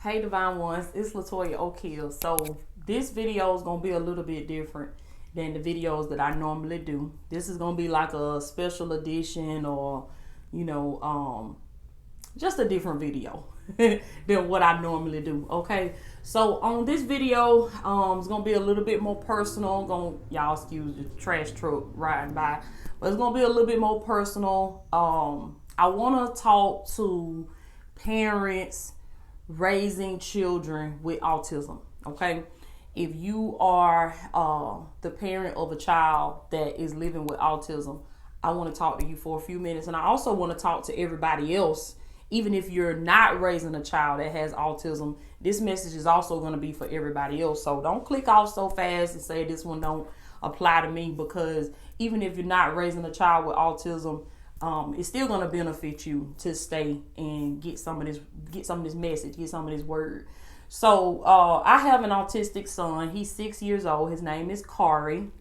Hey Divine Ones, it's Latoya O'Keel. So this video is gonna be a little bit different than the videos that I normally do. This is gonna be like a special edition or, you know, just a different video than what I normally do. Okay. So on this video, it's gonna be a little bit more personal. Y'all excuse the trash truck riding by, but it's gonna be a little bit more personal. I wanna talk to parents raising children with autism. Okay, if you are the parent of a child that is living with autism, I want to talk to you for a few minutes, and I also want to talk to everybody else. Even if you're not raising a child that has autism, this message is also going to be for everybody else. So don't click off so fast and say this one don't apply to me, because even if you're not raising a child with autism, it's still gonna benefit you to stay and get some of this message, get some of this word. So I have an autistic son. He's 6 years old. His name is Kari.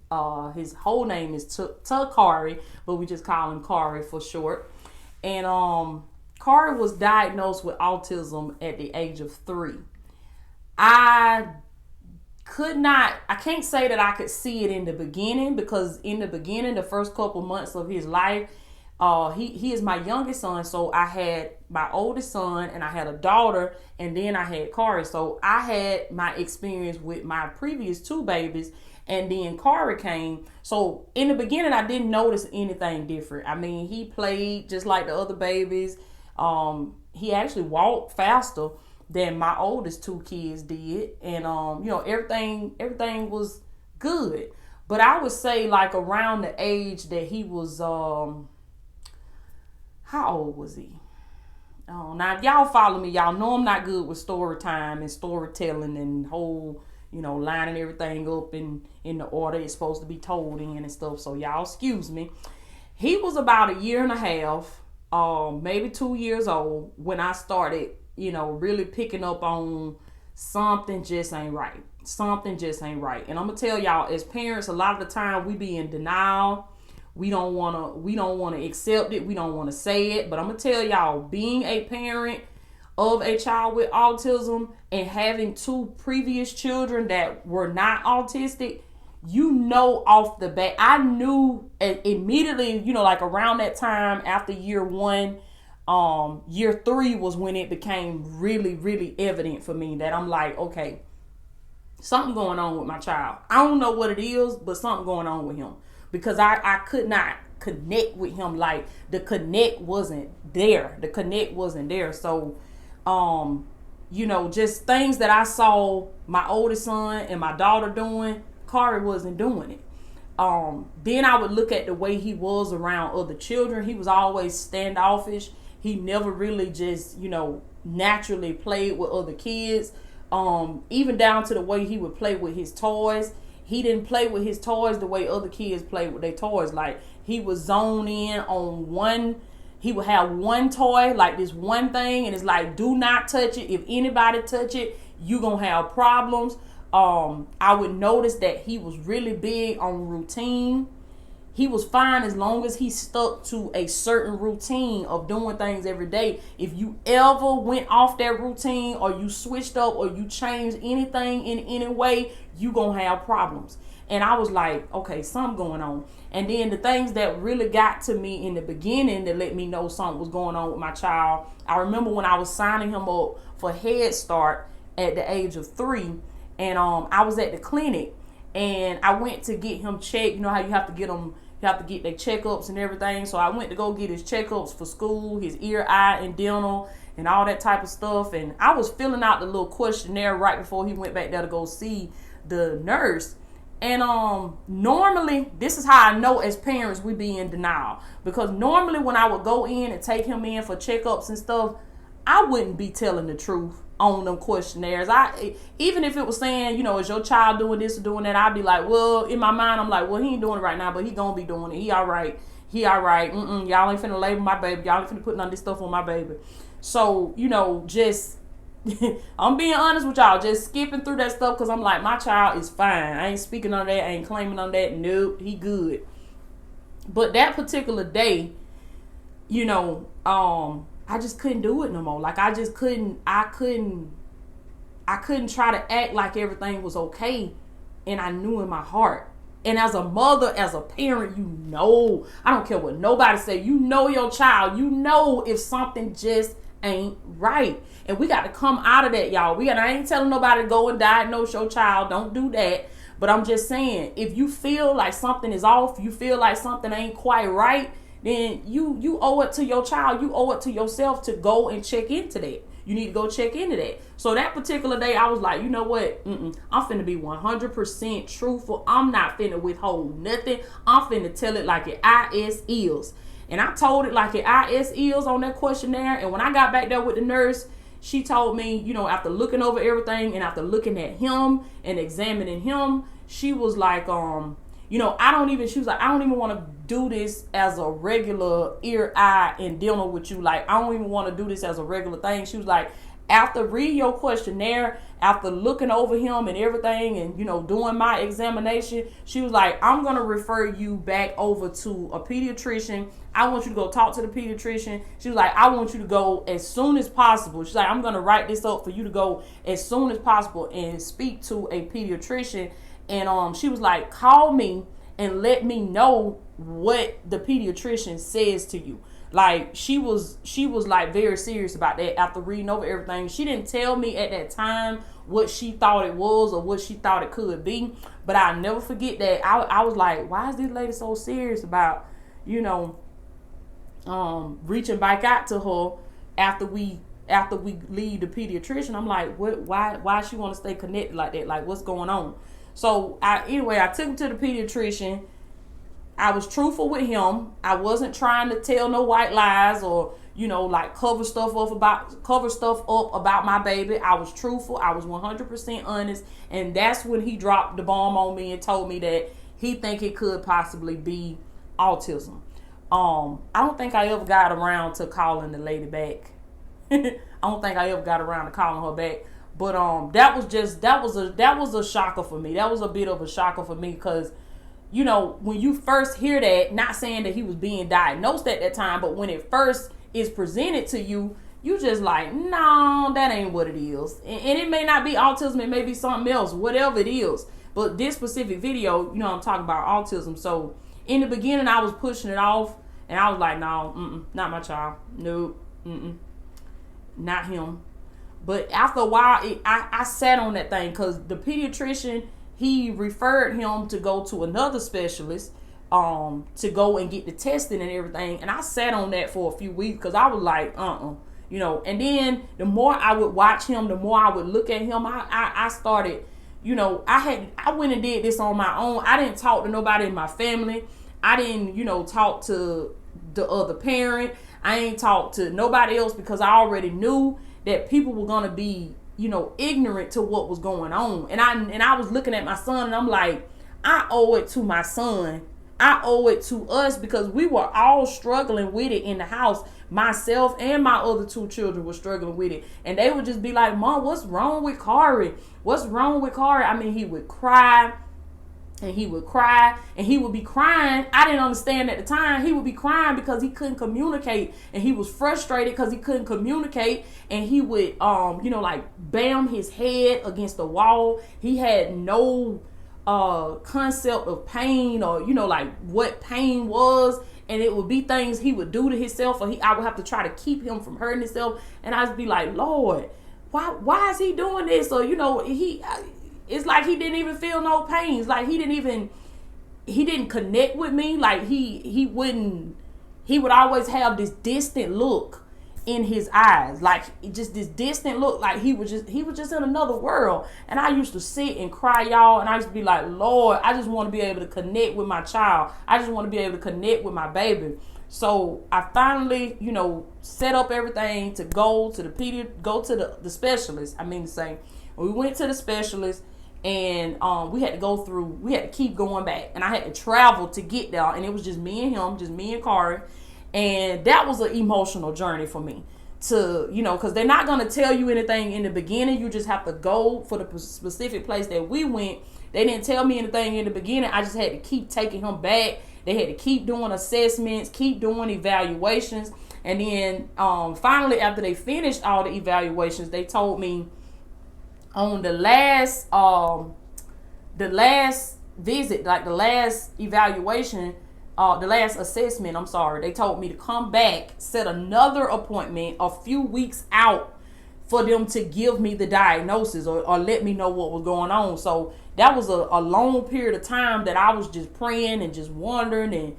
His whole name is Kari, but we just call him Kari for short. And Kari was diagnosed with autism at the age of 3. I can't say that I could see it in the beginning, because in the beginning, the first couple months of his life, he is my youngest son. So I had my oldest son and I had a daughter, and then I had Kari. So I had my experience with my previous 2 babies, and then Kari came. So in the beginning, I didn't notice anything different. I mean, he played just like the other babies. He actually walked faster than my oldest 2 kids did. And, everything was good. But I would say like around the age that he was, how old was he? Oh, now if y'all follow me, y'all know I'm not good with story time and storytelling and whole, lining everything up in the order it's supposed to be told in and stuff. So y'all excuse me. He was about a year and a half, maybe 2 years old when I started, really picking up on something just ain't right. Something just ain't right. And I'm gonna tell y'all, as parents, a lot of the time we be in denial. We don't want to accept it. We don't want to say it. But I'm going to tell y'all, being a parent of a child with autism and having 2 previous children that were not autistic, off the bat, I knew immediately, like around that time after year 1, year 3 was when it became really, really evident for me that I'm like, okay, something going on with my child. I don't know what it is, but something going on with him. Because I could not connect with him. Like, the connect wasn't there. So, just things that I saw my oldest son and my daughter doing, Kari wasn't doing it. Then I would look at the way he was around other children. He was always standoffish. He never really just, naturally played with other kids. Even down to the way he would play with his toys. He didn't play with his toys the way other kids play with their toys. Like, he would zone in on one. He would have one toy, like this one thing, and it's like, do not touch it. If anybody touch it, you gonna have problems. I would notice that he was really big on routine. He was fine as long as he stuck to a certain routine of doing things every day. If you ever went off that routine, or you switched up, or you changed anything in any way, you gonna have problems. And I was like, okay, something going on. And then the things that really got to me in the beginning that let me know something was going on with my child, I remember when I was signing him up for Head Start at the age of 3, and I was at the clinic, and I went to get him checked. You know how you have to get their checkups and everything. So I went to go get his checkups for school, his ear, eye, and dental, and all that type of stuff. And I was filling out the little questionnaire right before he went back there to go see the nurse. And normally, this is how I know as parents we be in denial. Because normally when I would go in and take him in for checkups and stuff, I wouldn't be telling the truth on them questionnaires. Even if it was saying, is your child doing this or doing that, I'd be like, well, in my mind, I'm like, well, he ain't doing it right now, but he gonna be doing it. He all right. Y'all ain't finna label my baby. Y'all ain't finna put none of this stuff on my baby. So, just I'm being honest with y'all, just skipping through that stuff, because I'm like, my child is fine. I ain't speaking on that. I ain't claiming on that. Nope, he good. But that particular day, I just couldn't do it no more. Like, I couldn't I couldn't try to act like everything was okay. And I knew in my heart. And as a mother, as a parent, you know, I don't care what nobody say, you know your child, you know if something just ain't right. And we got to come out of that, y'all. I ain't telling nobody to go and diagnose your child. Don't do that. But I'm just saying, if you feel like something is off, you feel like something ain't quite right, then you owe it to your child. You owe it to yourself to go and check into that. You need to go check into that. So that particular day, I was like, you know what? I'm finna be 100% truthful. I'm not finna withhold nothing. I'm finna tell it like it is. And I told it like it is on that questionnaire. And when I got back there with the nurse, she told me, you know, after looking over everything and after looking at him and examining him, she was like, you know, I don't even want to do this as a regular ear, eye, and dealing with you. Like, I don't even want to do this as a regular thing. She was like, after reading your questionnaire, after looking over him and everything and, you know, doing my examination, she was like, I'm going to refer you back over to a pediatrician. I want you to go talk to the pediatrician. She was like, I want you to go as soon as possible. She's like, I'm going to write this up for you to go as soon as possible and speak to a pediatrician. And she was like, call me and let me know what the pediatrician says to you. Like, she was like very serious about that after reading over everything. She didn't tell me at that time what she thought it was or what she thought it could be. But I'll never forget that. I was like, why is this lady so serious about, you know, reaching back out to her after we leave the pediatrician? I'm like, why she want to stay connected like that? Like, what's going on? So I took him to the pediatrician. I was truthful with him. I wasn't trying to tell no white lies or, you know, like cover stuff up about my baby. I was truthful. I was 100% honest. And that's when he dropped the bomb on me and told me that he think it could possibly be autism. I don't think I ever got around to calling the lady back. I don't think I ever got around to calling her back. But that was a shocker for me. That was a bit of a shocker for me because, you know, when you first hear that, not saying that he was being diagnosed at that time, but when it first is presented to you, you just like, no, that ain't what it is. And it may not be autism, it may be something else, whatever it is. But this specific video, you know, I'm talking about autism. So in the beginning, I was pushing it off, and I was like, no, not my child. Nope, not him. But after a while, I sat on that thing because the pediatrician, he referred him to go to another specialist to go and get the testing and everything. And I sat on that for a few weeks because I was like, you know. And then the more I would watch him, the more I would look at him, I started, you know, I went and did this on my own. I didn't talk to nobody in my family. I didn't, you know, talk to the other parent. I ain't talked to nobody else because I already knew that people were going to be, you know, ignorant to what was going on. And I was looking at my son and I'm like, I owe it to my son. I owe it to us because we were all struggling with it in the house. Myself and my other two children were struggling with it. And they would just be like, Mom, what's wrong with Kari? What's wrong with Kari? I mean, he would cry. And he would cry and he would be crying. I didn't understand at the time. He would be crying because he couldn't communicate and he was frustrated because he couldn't communicate. And he would, you know, like bam his head against the wall. He had no concept of pain or, you know, like what pain was. And it would be things he would do to himself or I would have to try to keep him from hurting himself. And I'd be like, Lord, why is he doing this? Or, you know, it's like he didn't even feel no pains. Like he didn't connect with me. Like he would always have this distant look in his eyes. Like just this distant look. Like he was just in another world. And I used to sit and cry, y'all. And I used to be like, Lord, I just want to be able to connect with my child. I just want to be able to connect with my baby. So I finally, you know, set up everything to go to the specialist. I mean to say, we went to the specialist. And we had to keep going back. And I had to travel to get there. And it was just me and him, just me and Kari. And that was an emotional journey for me. To, you know, because they're not going to tell you anything in the beginning. You just have to go for the specific place that we went. They didn't tell me anything in the beginning. I just had to keep taking him back. They had to keep doing assessments, keep doing evaluations. And then finally, after they finished all the evaluations, they told me, On the last visit, like the last evaluation, the last assessment, I'm sorry, they told me to come back, set another appointment a few weeks out for them to give me the diagnosis or let me know what was going on. So that was a long period of time that I was just praying and just wondering and,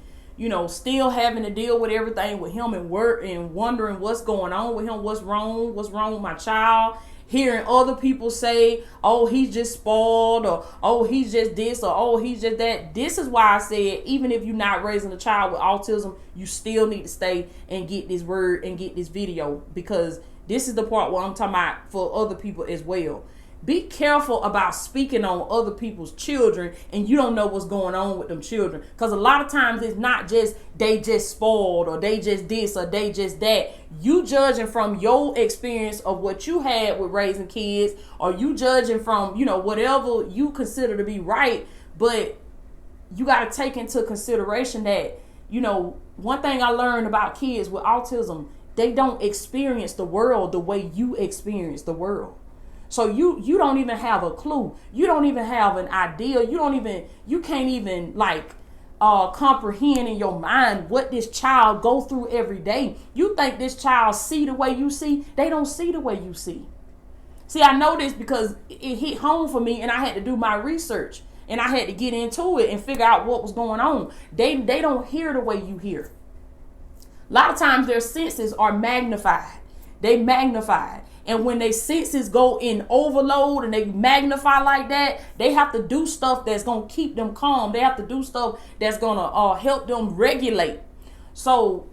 still having to deal with everything with him and work and wondering what's going on with him, what's wrong with my child. Hearing other people say, oh, he's just spoiled, or oh, he's just this, or oh, he's just that. This is why I said, even if you're not raising a child with autism, you still need to stay and get this word and get this video, because this is the part where I'm talking about for other people as well. Be careful about speaking on other people's children and you don't know what's going on with them children. Because a lot of times it's not just they just spoiled or they just this or they just that. You judging from your experience of what you had with raising kids, or you judging from, whatever you consider to be right. But you got to take into consideration that, one thing I learned about kids with autism, they don't experience the world the way you experience the world. So you don't even have a clue. You don't even have an idea. You can't even comprehend in your mind what this child go through every day. You think this child see the way you see. They don't see the way you see. See, I know this because it hit home for me and I had to do my research and I had to get into it and figure out what was going on. They don't hear the way you hear. A lot of times their senses are magnified. They magnified. And when their senses go in overload and they magnify like that, they have to do stuff that's going to keep them calm. They have to do stuff that's going to help them regulate. So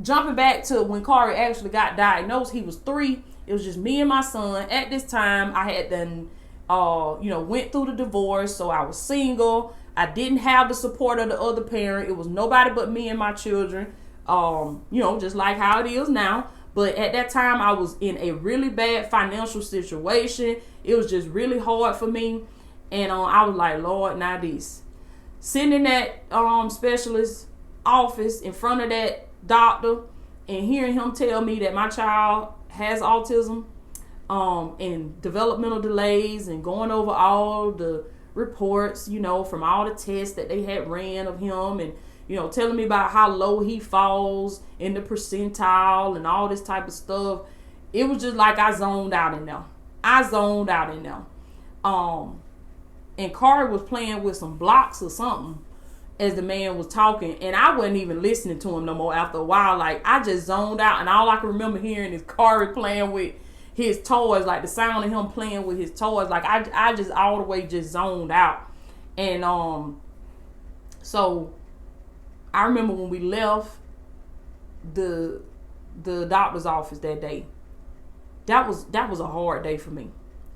jumping back to when Kari actually got diagnosed, he was 3. It was just me and my son. At this time, I had done, went through the divorce. So I was single. I didn't have the support of the other parent. It was nobody but me and my children, just like how it is now. But at that time, I was in a really bad financial situation. It was just really hard for me. And I was like, Lord, now this. Sitting in that specialist office in front of that doctor and hearing him tell me that my child has autism and developmental delays, and going over all the reports, from all the tests that they had ran of him, and telling me about how low he falls in the percentile and all this type of stuff. It was just like I zoned out in there. And Kari was playing with some blocks or something as the man was talking, and I wasn't even listening to him no more after a while. Like, I just zoned out, and all I can remember hearing is Kari playing with his toys, like the sound of him playing with his toys. Like, I just all the way just zoned out. And so I remember when we left the doctor's office that day, that was a hard day for me.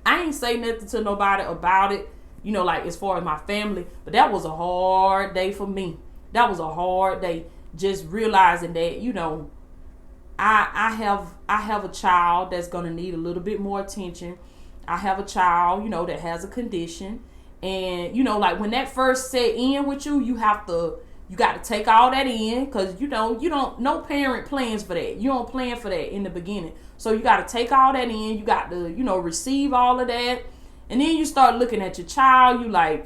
I ain't say nothing to nobody about it, as far as my family, but that was a hard day for me. That was a hard day, just realizing that, I have a child that's gonna need a little bit more attention. I have a child, that has a condition, and when that first set in with you, you got to take all that in, because no parent plans for that. You don't plan for that in the beginning. So you got to take all that in. You got to, receive all of that. And then you start looking at your child. You like,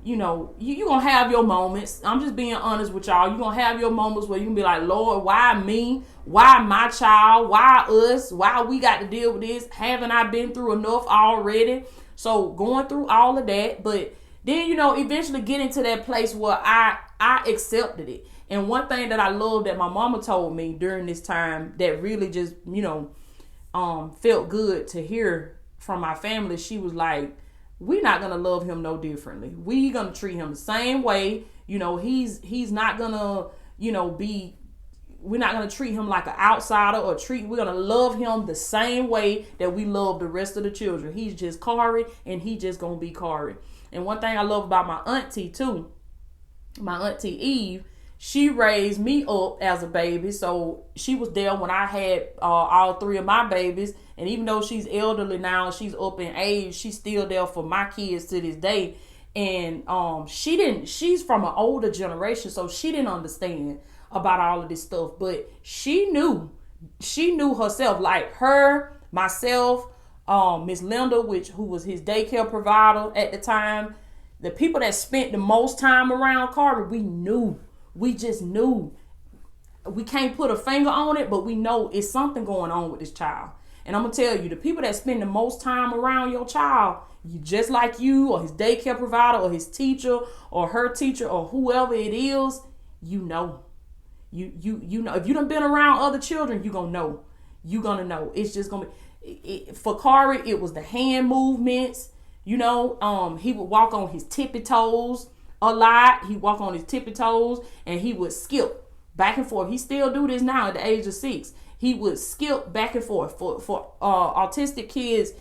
you're going to have your moments. I'm just being honest with y'all. You're going to have your moments where you can be like, Lord, why me? Why my child? Why us? Why we got to deal with this? Haven't I been through enough already? So going through all of that. But then, eventually getting to that place where I accepted it. And one thing that I love that my mama told me during this time that really just, felt good to hear from my family, she was like, we're not going to love him no differently. We're going to treat him the same way. He's not going to, we're not going to treat him like an outsider we're going to love him the same way that we love the rest of the children. He's just Kari, and he just going to be Kari. And one thing I love about my auntie too, my auntie Eve, she raised me up as a baby. So she was there when I had all 3 of my babies. And even though she's elderly now and she's up in age, she's still there for my kids to this day. And she's from an older generation, so she didn't understand about all of this stuff. But she knew herself, like her, myself, Miss Linda, who was his daycare provider at the time. The people that spent the most time around Carter, we just knew. We can't put a finger on it, but we know it's something going on with this child. And I'm going to tell you, the people that spend the most time around your child, just like you or his daycare provider or his teacher or her teacher or whoever it is, you know. You know. If you done been around other children, you're going to know. You're going to know. It's just going to be. For Kari, it was the hand movements. You know, he would walk on his tippy toes a lot. He walk on his tippy toes and he would skip back and forth. He still do this now at the age of 6. He would skip back and forth. For autistic kids,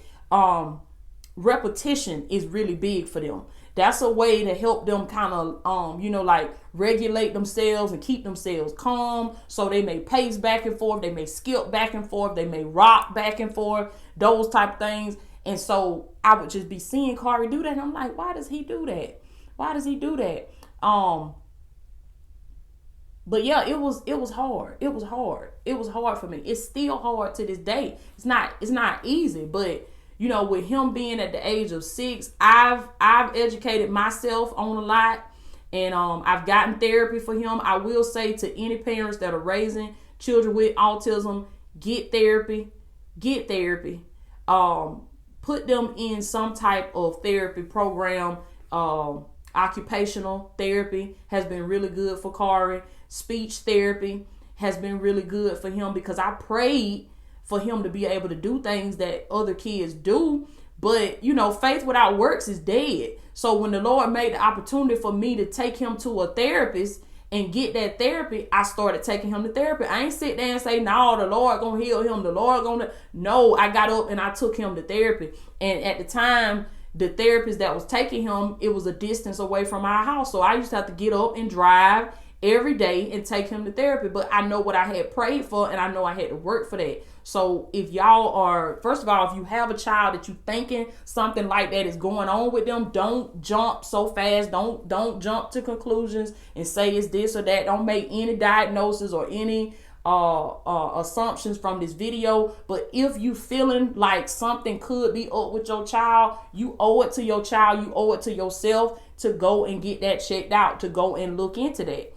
repetition is really big for them. That's a way to help them kind of, like regulate themselves and keep themselves calm. So they may pace back and forth. They may skip back and forth. They may rock back and forth, those type of things. And so I would just be seeing Kari do that. And I'm like, why does he do that? Why does he do that? But yeah, it was hard. It was hard. It was hard for me. It's still hard to this day. It's not easy, but you know, with him being at the age of 6, I've educated myself on a lot, and I've gotten therapy for him. I will say to any parents that are raising children with autism, get therapy. Put them in some type of therapy program. Occupational therapy has been really good for Kari. Speech therapy has been really good for him, because I prayed for him to be able to do things that other kids do. But, you know, faith without works is dead. So when the Lord made the opportunity for me to take him to a therapist and get that therapy, I started taking him to therapy. I ain't sit there and say, no, the Lord gonna heal him. The Lord gonna... No, I got up and I took him to therapy. And at the time, the therapist that was taking him, it was a distance away from our house. So I used to have to get up and drive every day and take him to therapy. But I know what I had prayed for, and I know I had to work for that. So if y'all are, first of all, if you have a child that you thinking something like that is going on with them, don't jump so fast. Don't jump to conclusions and say it's this or that. Don't make any diagnosis or any assumptions from this video. But if you feeling like something could be up with your child, you owe it to your child, you owe it to yourself to go and get that checked out, to go and look into that.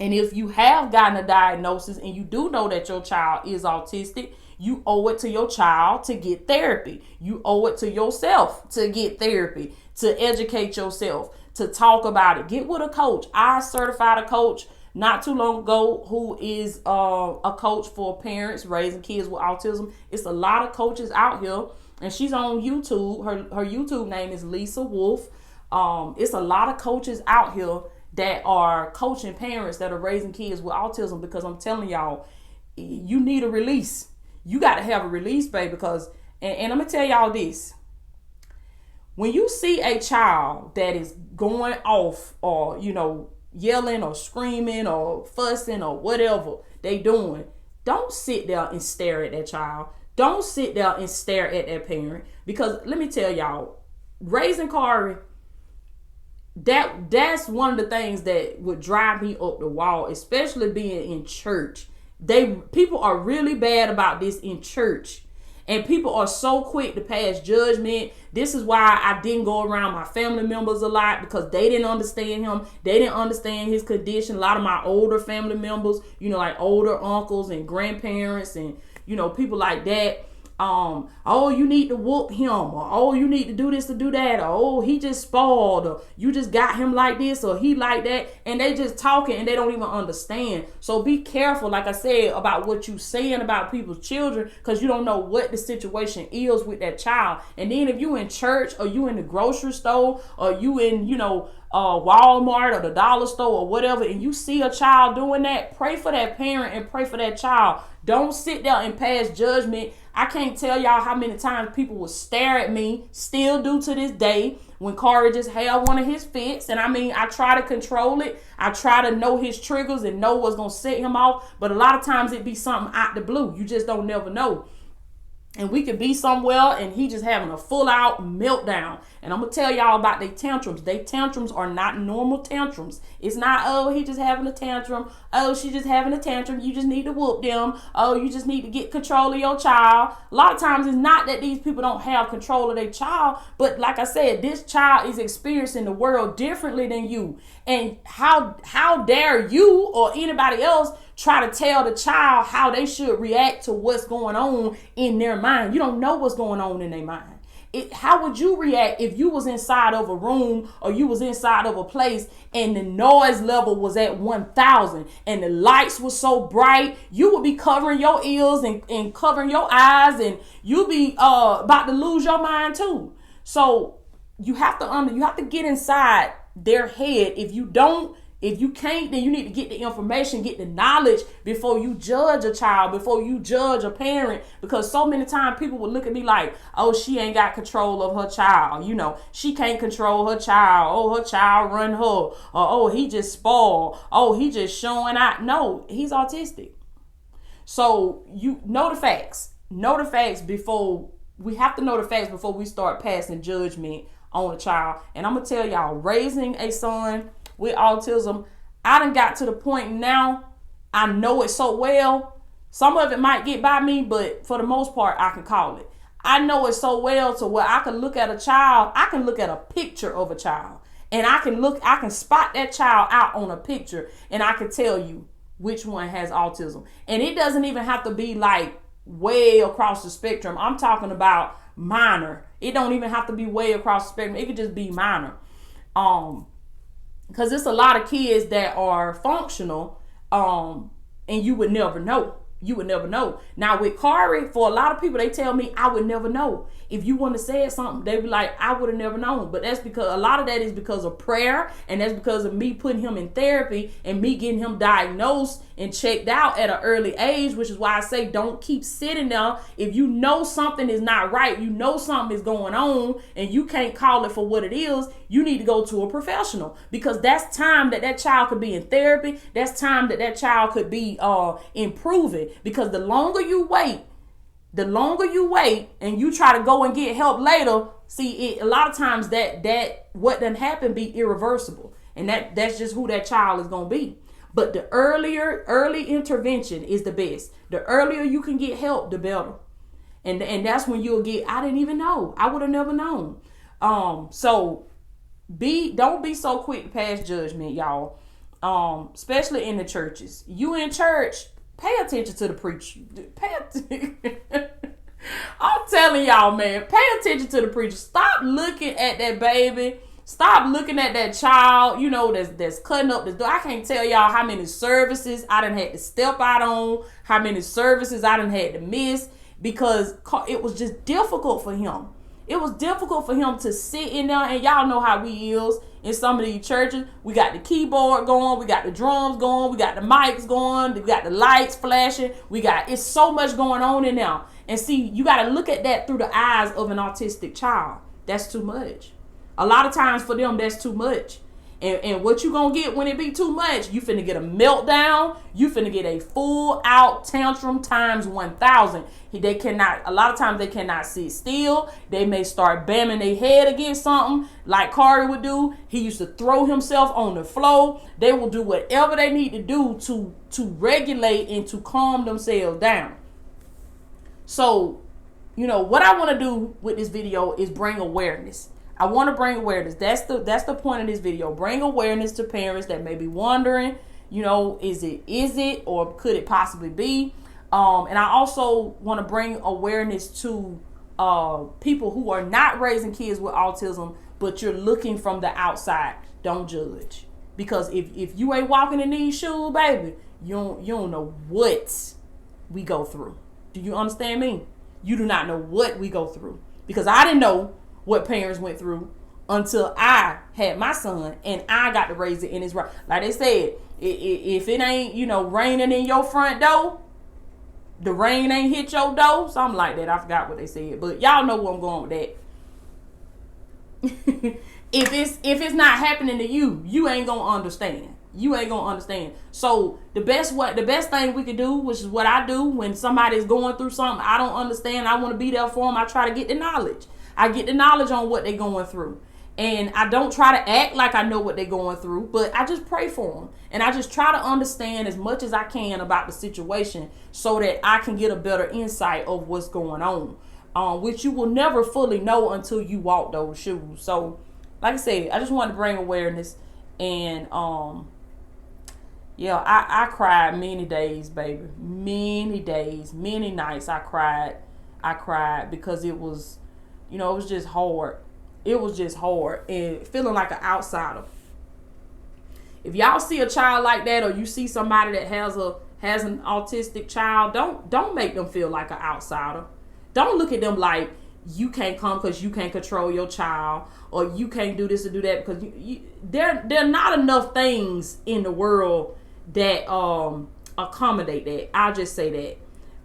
And if you have gotten a diagnosis and you do know that your child is autistic, you owe it to your child to get therapy. You owe it to yourself to get therapy, to educate yourself, to talk about it. Get with a coach. I certified a coach not too long ago who is a coach for parents raising kids with autism. It's a lot of coaches out here, and she's on YouTube. Her YouTube name is Lisa Wolf. It's a lot of coaches out here that are coaching parents that are raising kids with autism, because I'm telling y'all, you need a release. You got to have a release, baby, because, and I'm going to tell y'all this. When you see a child that is going off or, you know, yelling or screaming or fussing or whatever they doing, don't sit there and stare at that child. Don't sit there and stare at that parent, because let me tell y'all, raising Kari, that's one of the things that would drive me up the wall, especially being in church. People are really bad about this in church, and people are so quick to pass judgment. This is why I didn't go around my family members a lot, because they didn't understand him. They didn't understand his condition. A lot of my older family members, you know, like older uncles and grandparents and, you know, people like that. Oh, you need to whoop him, or oh, you need to do this to do that, or oh, he just spoiled, or you just got him like this, or he like that, and they just talking and they don't even understand. So be careful, like I said, about what you saying about people's children, because you don't know what the situation is with that child. And then if you in church, or you in the grocery store, or you in, you know, Walmart or the dollar store or whatever, and you see a child doing that, pray for that parent and pray for that child. Don't sit there and pass judgment. I can't tell y'all how many times people will stare at me, still do to this day, when Kari just had one of his fits. And I mean, I try to control it. I try to know his triggers and know what's going to set him off. But a lot of times it be something out the blue. You just don't never know. And we could be somewhere and he just having a full out meltdown. And I'm going to tell y'all about their tantrums. Their tantrums are not normal tantrums. It's not, oh, he just having a tantrum. Oh, she just having a tantrum. You just need to whoop them. Oh, you just need to get control of your child. A lot of times it's not that these people don't have control of their child. But like I said, this child is experiencing the world differently than you. And how dare you or anybody else try to tell the child how they should react to what's going on in their mind. You don't know what's going on in their mind. How would you react if you was inside of a room or you was inside of a place and the noise level was at 1,000 and the lights were so bright? You would be covering your ears and covering your eyes, and you'd be about to lose your mind too. So you have to get inside their head. If you can't, then you need to get the information, get the knowledge before you judge a child, before you judge a parent. Because so many times people will look at me like, oh, she ain't got control of her child. You know, she can't control her child. Oh, her child run her. Or, oh, he just spoiled. Oh, he just showing out. No, he's autistic. So you know the facts. Know the facts before we have to know the facts before we start passing judgment on a child. And I'm going to tell y'all, raising a son with autism, I done got to the point now, I know it so well. Some of it might get by me, but for the most part, I can call it. I know it so well to where I can look at a child, I can look at a picture of a child, and I can spot that child out on a picture, and I can tell you which one has autism. And it doesn't even have to be like way across the spectrum. I'm talking about minor. It don't even have to be way across the spectrum. It could just be minor. Because it's a lot of kids that are functional, and you would never know. You would never know. Now with Kari, for a lot of people, they tell me I would never know. If you wouldn't have said something, they'd be like, I would have never known. But that's because a lot of that is because of prayer, and that's because of me putting him in therapy and me getting him diagnosed and checked out at an early age, which is why I say don't keep sitting there. If you know something is not right, you know something is going on, and you can't call it for what it is, you need to go to a professional, because that's time that child could be in therapy. That's time that child could be improving, because the longer you wait and you try to go and get help later, a lot of times that what done happened be irreversible, and that's just who that child is going to be. But the early intervention is the best. The earlier you can get help, the better. And that's when you'll get, I didn't even know. I would have never known. So don't be so quick to pass judgment, y'all. Especially in the churches. You in church, pay attention to the preacher. Pay attention. I'm telling y'all, man, pay attention to the preacher. Stop looking at that baby. Stop looking at that child, that's cutting up the door. I can't tell y'all how many services I done had to step out on, how many services I done had to miss, because it was just difficult for him. It was difficult for him to sit in there, and y'all know how we is in some of these churches. We got the keyboard going, we got the drums going, we got the mics going, we got the lights flashing, it's so much going on in there. And see, you got to look at that through the eyes of an autistic child. That's too much. A lot of times for them, that's too much. And what you gonna get when it be too much? You finna get a meltdown. You finna get a full out tantrum times 1,000. A lot of times they cannot sit still. They may start banging their head against something like Kari would do. He used to throw himself on the floor. They will do whatever they need to do to regulate and to calm themselves down. So, what I want to do with this video is bring awareness. I want to bring awareness. That's the point of this video. Bring awareness to parents that may be wondering, is it or could it possibly be? And I also want to bring awareness to people who are not raising kids with autism, but you're looking from the outside. Don't judge. Because if you ain't walking in these shoes, baby, you don't know what we go through. Do you understand me? You do not know what we go through. Because I didn't know what parents went through until I had my son and I got to raise it in his right. Like they said, if it ain't, raining in your front door, the rain ain't hit your door, something like that. I forgot what they said, but y'all know where I'm going with that. If it's not happening to you, you ain't gonna understand. You ain't gonna understand. So the best thing we can do, which is what I do when somebody's going through something I don't understand, I want to be there for them. I try to get the knowledge. I get the knowledge on what they're going through. And I don't try to act like I know what they're going through, but I just pray for them. And I just try to understand as much as I can about the situation so that I can get a better insight of what's going on, which you will never fully know until you walk those shoes. So, like I said, I just wanted to bring awareness. And, yeah, I cried many days, baby. Many days, many nights I cried because it was, it was just hard. It was just hard and feeling like an outsider. If y'all see a child like that, or you see somebody that has an autistic child, don't make them feel like an outsider. Don't look at them like you can't come because you can't control your child, or you can't do this or do that because there are not enough things in the world that accommodate that. I'll just say that.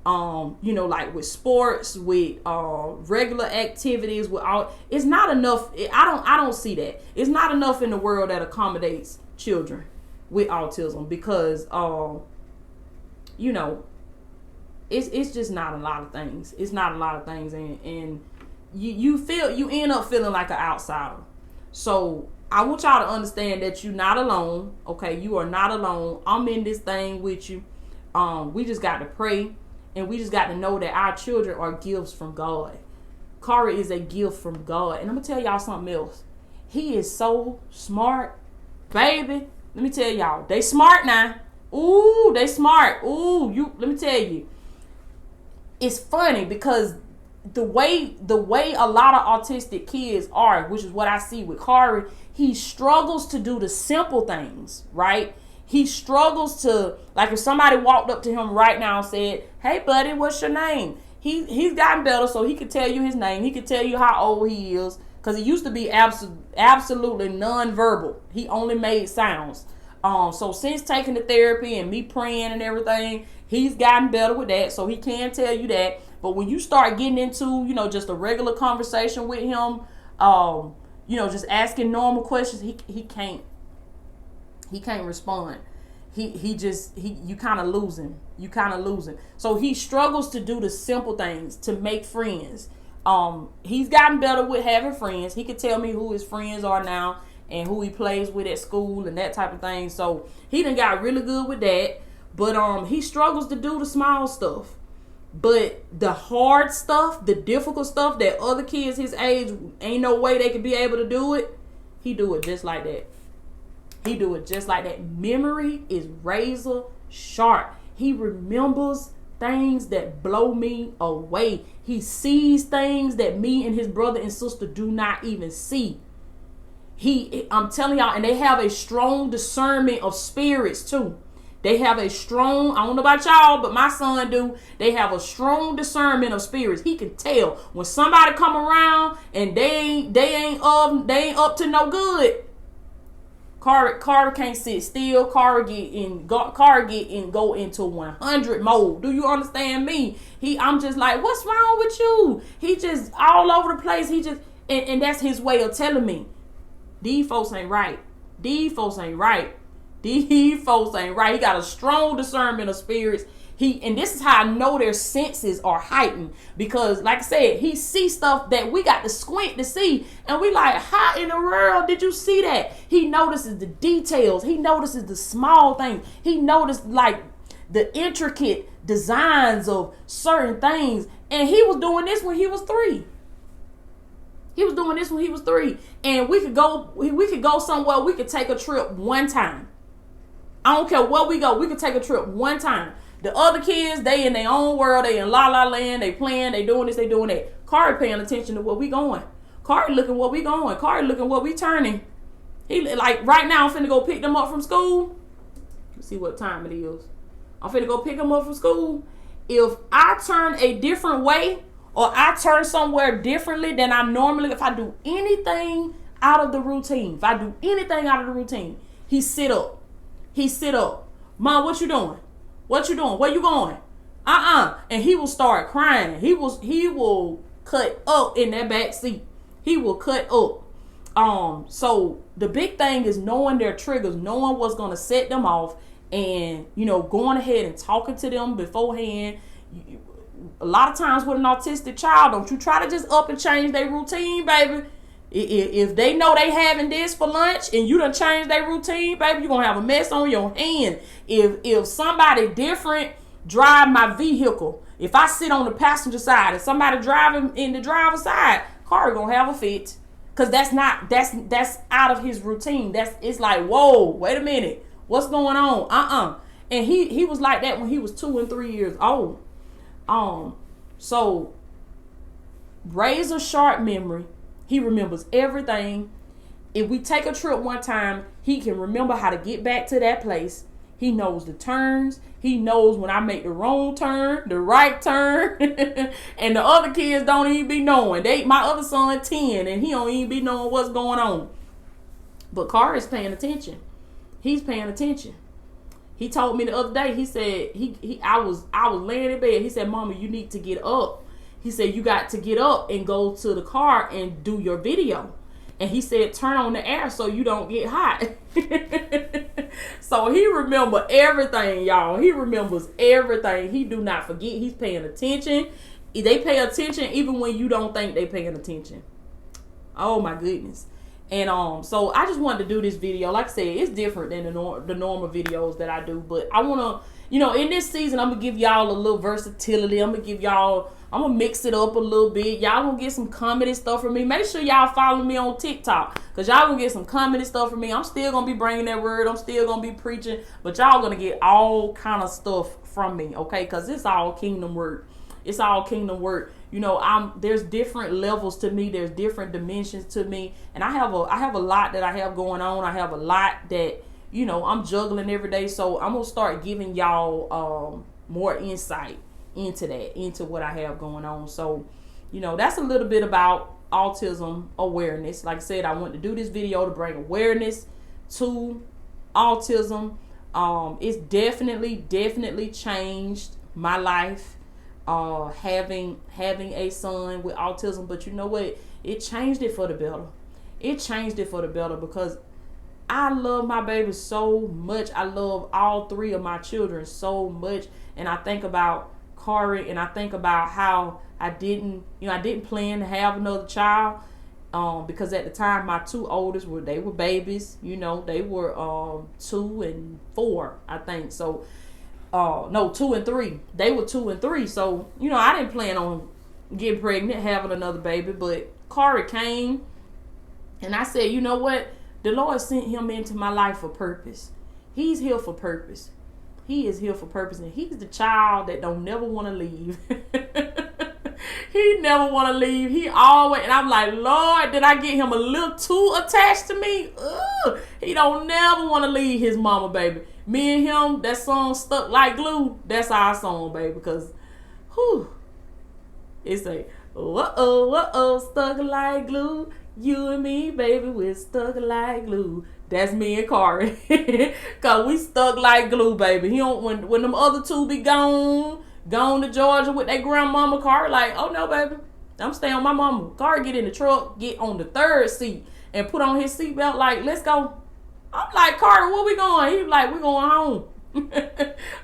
Like with sports, with regular activities, with all, it's not enough. I don't see that. It's not enough in the world that accommodates children with autism because it's just not a lot of things. It's not a lot of things, and you end up feeling like an outsider. So I want y'all to understand that you're not alone. Okay, you are not alone. I'm in this thing with you. We just got to pray. And we just got to know that our children are gifts from God. Kari is a gift from God. And I'm going to tell y'all something else. He is so smart. Baby, let me tell y'all. They smart now. Ooh, they smart. Ooh, let me tell you. It's funny because the way a lot of autistic kids are, which is what I see with Kari, he struggles to do the simple things, right? He struggles to, like if somebody walked up to him right now and said, "Hey buddy, what's your name?" He's gotten better, so he could tell you his name. He could tell you how old he is, because he used to be absolutely non-verbal. He only made sounds. So since taking the therapy and me praying and everything, he's gotten better with that, so he can tell you that. But when you start getting into, just a regular conversation with him, just asking normal questions, he can't respond. You kind of lose him. So he struggles to do the simple things, to make friends. He's gotten better with having friends. He can tell me who his friends are now and who he plays with at school and that type of thing. So he done got really good with that. But he struggles to do the small stuff. But the hard stuff, the difficult stuff that other kids his age ain't no way they could be able to do it, he do it just like that. Memory is razor sharp. He remembers things that blow me away. He sees things that me and his brother and sister do not even see. I'm telling y'all, and they have a strong discernment of spirits too. They have a strong, I don't know about y'all, but my son do. They have a strong discernment of spirits. He can tell when somebody come around and they ain't up to no good. Kari can't sit still. Kari get in go into 100 mode. Do you understand me? I'm just like, what's wrong with you? He just all over the place. And that's his way of telling me, these folks ain't right. He got a strong discernment of spirits. And this is how I know their senses are heightened, because like I said, he sees stuff that we got to squint to see, and we like, how in the world did you see that? He notices the details. He notices the small things. He noticed like the intricate designs of certain things. And he was doing this when he was 3. And we could go somewhere. We could take a trip one time. I don't care where we go. We could take a trip one time. The other kids, they in their own world. They in la la land. They playing. They doing this. They doing that. Kari paying attention to where we going. Kari looking where we going. Kari looking where we turning. He like right now. I'm finna go pick them up from school. Let's see what time it is. I'm finna go pick them up from school. If I turn a different way, or I turn somewhere differently than I normally, if I do anything out of the routine, he sit up. Mom, what you doing? Where you going? And he will start crying. He will cut up in that back seat. He will cut up. So the big thing is knowing their triggers, knowing what's going to set them off, and, you know, going ahead and talking to them beforehand. A lot of times with an autistic child, don't you try to just up and change their routine, baby. If they know they having this for lunch and you done change their routine, baby, you're going to have a mess on your hand. If somebody different drive my vehicle, if I sit on the passenger side and somebody driving in the driver's side, car going to have a fit. Because that's out of his routine. It's like, whoa, wait a minute. What's going on? And he was like that when he was 2 and 3 years old. So razor sharp memory. He remembers everything. If we take a trip one time, he can remember how to get back to that place. He knows the turns. He knows when I make the wrong turn, the right turn. And the other kids don't even be knowing. My other son 10 and he don't even be knowing what's going on. But Carr is paying attention. He's paying attention. He told me the other day, he said, I was laying in bed. He said, Mama, you need to get up. He said, you got to get up and go to the car and do your video. And he said, turn on the air so you don't get hot. So he remember everything, y'all. He remembers everything. He do not forget. He's paying attention. They pay attention even when you don't think they paying attention. Oh my goodness. And so I just wanted to do this video. Like I said, it's different than the normal videos that I do. But I want to, you know, in this season, I'm going to give y'all a little versatility. I'm going to mix it up a little bit. Y'all going to get some comedy stuff from me. Make sure y'all follow me on TikTok, because y'all going to get some comedy stuff from me. I'm still going to be bringing that word. I'm still going to be preaching. But y'all going to get all kind of stuff from me, okay? Because it's all kingdom work. It's all kingdom work. You know, there's different levels to me. There's different dimensions to me. And I have a lot that I have going on. I have a lot that, you know, I'm juggling every day. So I'm going to start giving y'all more insight into that, into what I have going on. So, you know, that's a little bit about autism awareness. Like I said, I want to do this video to bring awareness to autism. It's definitely changed my life. Having a son with autism, but you know what? It changed it for the better. It changed it for the better because I love my baby so much. I love all 3 of my children so much, and I think about Kari, and I think about how I didn't plan to have another child, because at the time my 2 oldest were babies. You know, they were 2 and 4, I think. So. No, 2 and 3. They were 2 and 3. So, you know, I didn't plan on getting pregnant, having another baby. But Corey came, and I said, you know what? The Lord sent him into my life for purpose. He's here for purpose. He is here for purpose. And he's the child that don't never want to leave. He never want to leave. He always, and I'm like, Lord, did I get him a little too attached to me? Ugh. He don't never want to leave his mama, baby. Me and him, that song Stuck Like Glue, that's our song, baby, because, it's like, whoa, stuck like glue. You and me, baby, we're stuck like glue. That's me and Corey. Because we stuck like glue, baby. He don't, when them other 2 be gone to Georgia with their grandmama, Corey like, oh no, baby, I'm staying with my mama. Corey get in the truck, get on the 3rd seat, and put on his seatbelt like, let's go. I'm like, Carter, where we going? He's like, we going home.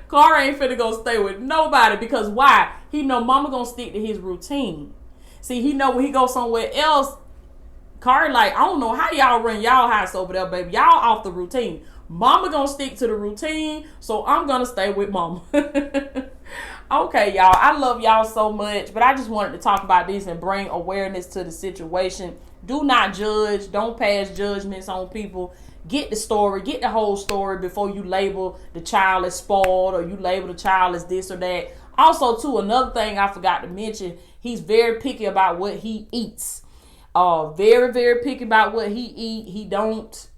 Carter ain't finna go stay with nobody, because why? He know mama gonna stick to his routine. See, he know when he go somewhere else, Carter like, I don't know how y'all run y'all house over there, baby. Y'all off the routine. Mama gonna stick to the routine, so I'm gonna stay with mama. Okay, y'all, I love y'all so much, but I just wanted to talk about this and bring awareness to the situation. Do not judge. Don't pass judgments on people. Get the story, get the whole story before you label the child as spoiled, or you label the child as this or that. Also, too, another thing I forgot to mention, he's very picky about what he eats. Very, very picky about what he eat. He don't,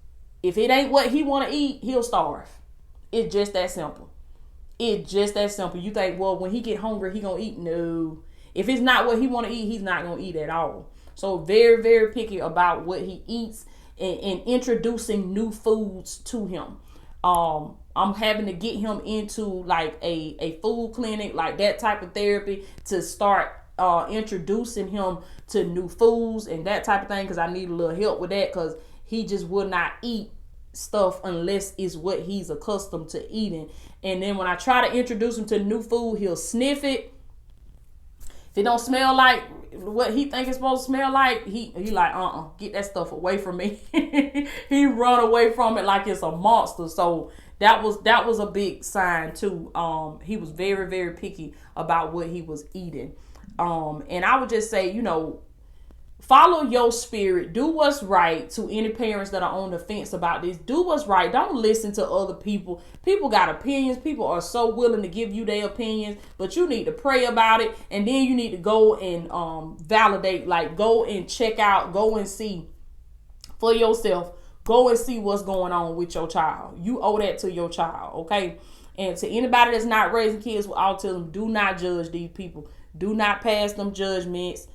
if it ain't what he want to eat, he'll starve. It's just that simple. It's just that simple. You think, well, when he get hungry, he gonna eat? No. If it's not what he want to eat, he's not gonna eat at all. So very, very picky about what he eats. And introducing new foods to him. I'm having to get him into like a food clinic, like that type of therapy, to start introducing him to new foods and that type of thing, because I need a little help with that, because he just will not eat stuff unless it's what he's accustomed to eating. And then when I try to introduce him to new food, he'll sniff it. If it don't smell like what he think it's supposed to smell like, he like, get that stuff away from me. He run away from it like it's a monster. So that was a big sign too. He was very, very picky about what he was eating. And I would just say, follow your spirit. Do what's right. To any parents that are on the fence about this, do what's right. Don't listen to other people. People got opinions. People are so willing to give you their opinions, but you need to pray about it, and then you need to go and validate. Like, go and check out. Go and see for yourself. Go and see what's going on with your child. You owe that to your child, okay? And to anybody that's not raising kids with autism, do not judge these people. Do not pass them judgments.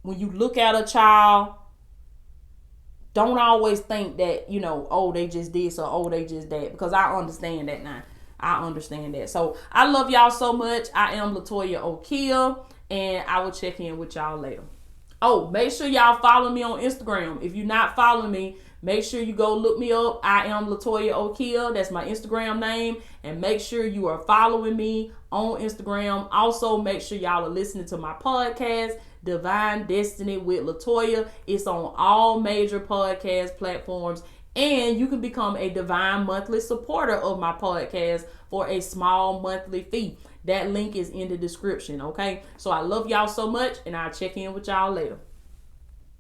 When you look at a child, don't always think that, they just this or they just that, because I understand that now. I understand that. So I love y'all so much. I am Latoya Okia, and I will check in with y'all later. Oh, make sure y'all follow me on Instagram. If you're not following me, make sure you go look me up. I am Latoya Okia. That's my Instagram name. And make sure you are following me on Instagram. Also, make sure y'all are listening to my podcast, Divine Destiny with Latoya. It's on all major podcast platforms. And you can become a Divine monthly supporter of my podcast for a small monthly fee. That link is in the description, okay? So I love y'all so much, and I'll check in with y'all later.